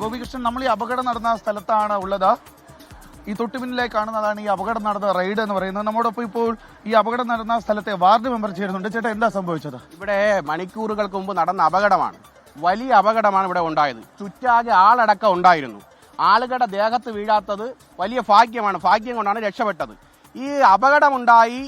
ഗോപികൃഷ്ണൻ, നമ്മൾ ഈ അപകടം നടന്ന സ്ഥലത്താണ് ഉള്ളത്. ഈ തൊട്ടുപിന്നിലായി കാണുന്നതാണ് ഈ അപകടം നടന്ന റൈഡ് എന്ന് പറയുന്നത്. നമ്മോടൊപ്പം ഇപ്പോൾ ഈ അപകടം നടന്ന സ്ഥലത്തെ വാർഡ് മെമ്പർ ചേരുന്നുണ്ട്. ചേട്ടാ, എന്താ സംഭവിച്ചത്? ഇവിടെ മണിക്കൂറുകൾക്ക് മുമ്പ് നടന്ന അപകടമാണ്. വലിയ അപകടമാണ് ഇവിടെ ഉണ്ടായത്. ചുറ്റാകെ ആളടക്കം ഉണ്ടായിരുന്നു. ആളുകളുടെ ദേഹത്ത് വീഴാത്തത് വലിയ ഭാഗ്യമാണ്. ഭാഗ്യം കൊണ്ടാണ് രക്ഷപ്പെട്ടത്. ഈ അപകടമുണ്ടായി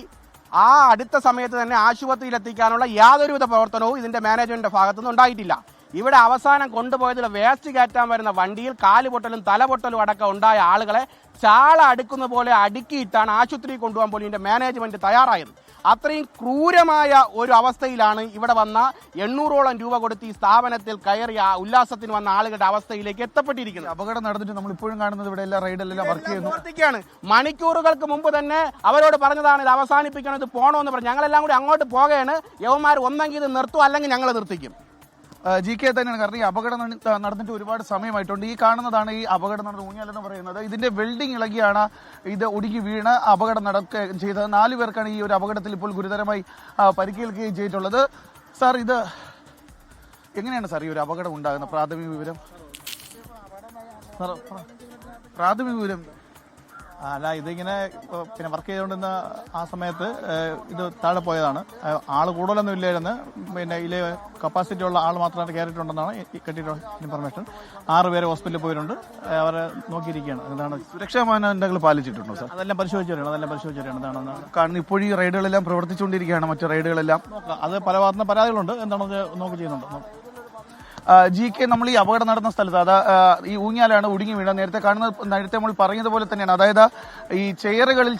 ആ അടുത്ത സമയത്ത് തന്നെ ആശുപത്രിയിൽ എത്തിക്കാനുള്ള യാതൊരുവിധ പ്രവർത്തനവും ഇതിന്റെ മാനേജ്മെന്റിന്റെ ഭാഗത്തുനിന്ന് ഉണ്ടായിട്ടില്ല. ഇവിടെ അവസാനം കൊണ്ടുപോയതിൽ വേസ്റ്റ് കയറ്റാൻ വരുന്ന വണ്ടിയിൽ കാലുപൊട്ടലും തലപൊട്ടലും അടക്കം ഉണ്ടായ ആളുകളെ ചാള അടുക്കുന്ന പോലെ അടുക്കിയിട്ടാണ് ആശുപത്രിയിൽ കൊണ്ടുപോകാൻ പോലും ഇതിന്റെ മാനേജ്മെന്റ് തയ്യാറായത്. അത്രയും ക്രൂരമായ ഒരു അവസ്ഥയിലാണ് ഇവിടെ വന്ന 800ഓളം രൂപ കൊടുത്ത് ഈ സ്ഥാപനത്തിൽ കയറി ഉല്ലാസത്തിന് വന്ന ആളുകളുടെ അവസ്ഥയിലേക്ക് എത്തപ്പെട്ടിരിക്കുന്നത്. അപകടം നടന്നിട്ട് നമ്മൾ ഇപ്പോഴും കാണുന്നത് ഇവിടെ എല്ലാ റൈഡിലെല്ലാം വർക്ക് ചെയ്യുന്നു. മണിക്കൂറുകൾക്ക് മുമ്പ് തന്നെ അവരോട് പറഞ്ഞതാണ് ഇത് അവസാനിപ്പിക്കണം, ഇത് പോകണമെന്ന് പറഞ്ഞു. ഞങ്ങളെല്ലാം കൂടി അങ്ങോട്ട് പോകുകയാണ്. യവന്മാർ ഒന്നെങ്കിൽ ഇത് നിർത്തും, അല്ലെങ്കിൽ ഞങ്ങൾ നിർത്തിക്കും. GK തന്നെയാണ്. കാരണം ഈ അപകടം നടന്നിട്ട് ഒരുപാട് സമയമായിട്ടുണ്ട്. ഈ കാണുന്നതാണ് ഈ അപകടം നടന്ന ഊഞ്ഞാലെന്ന് പറയുന്നത്. ഇതിന്റെ വെൽഡിംഗ് ഇളകിയാണ് ഇത് ഒടുങ്ങി വീണ് അപകടം നടക്കുകയും ചെയ്തത്. 4 പേർക്കാണ് ഈ ഒരു അപകടത്തിൽ ഇപ്പോൾ ഗുരുതരമായി പരിക്കേൽക്കുകയും ചെയ്തിട്ടുള്ളത്. സാർ, ഇത് എങ്ങനെയാണ് സാർ ഈ ഒരു അപകടം ഉണ്ടാകുന്ന പ്രാഥമിക വിവരം? അല്ല, ഇതിങ്ങനെ വർക്ക് ചെയ്തുകൊണ്ടിരുന്ന ആ സമയത്ത് ഇത് താഴെ പോയതാണ്. ആൾ കൂടുതലൊന്നും ഇല്ലായിരുന്നു. ഇതിലെ കപ്പാസിറ്റി ഉള്ള ആൾ മാത്രമായിട്ട് കയറിയിട്ടുണ്ടെന്നാണ് കിട്ടിയിട്ടുള്ള ഇൻഫർമേഷൻ. 6 പേര് ഹോസ്പിറ്റലിൽ പോയിട്ടുണ്ട്. അവരെ നോക്കിയിരിക്കുകയാണ്. എന്താണ് സുരക്ഷാ മാനദണ്ഡങ്ങൾ പാലിച്ചിട്ടുണ്ടോ സാർ? അതെല്ലാം പരിശോധിച്ചു വരികയാണ്. എന്താണെന്ന് കാരണം ഇപ്പോൾ ഈ റൈഡുകളെല്ലാം പ്രവർത്തിച്ചുകൊണ്ടിരിക്കുകയാണ്. മറ്റു റൈഡുകളെല്ലാം അത് പല ഭാഗത്തുനിന്ന് പരാതികളുണ്ട്. എന്താണെന്ന് നോക്കി ചെയ്യുന്നുണ്ട്. GK, നമ്മൾ ഈ അപകടം നടന്ന സ്ഥലത്ത് ഈ ഊഞ്ഞാലാണ് ഒടുങ്ങി വീണത്. നേരത്തെ നമ്മൾ പറഞ്ഞതുപോലെ തന്നെയാണ്. അതായത് ഈ ചെയറുകളിൽ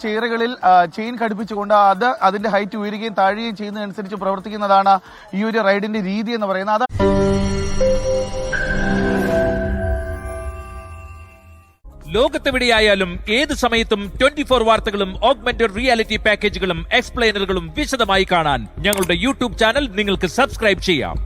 ചെയിൻ ഘടിപ്പിച്ചുകൊണ്ട് അതിന്റെ ഹൈറ്റ് ഉയരുകയും താഴുകയും ചെയ്യുന്നതനുസരിച്ച് പ്രവർത്തിക്കുന്നതാണ് ഈ ഒരു റൈഡിന്റെ രീതി എന്ന് പറയുന്നത്. ലോകത്തെവിടെയായാലും ഏത് സമയത്തും 24 വാർത്തകളും ഓഗ്മെന്റഡ് റിയാലിറ്റി പാക്കേജുകളും എക്സ്പ്ലെയിനറുകളും വിശദമായി കാണാൻ ഞങ്ങളുടെ യൂട്യൂബ് ചാനൽ നിങ്ങൾക്ക് സബ്സ്ക്രൈബ് ചെയ്യാം.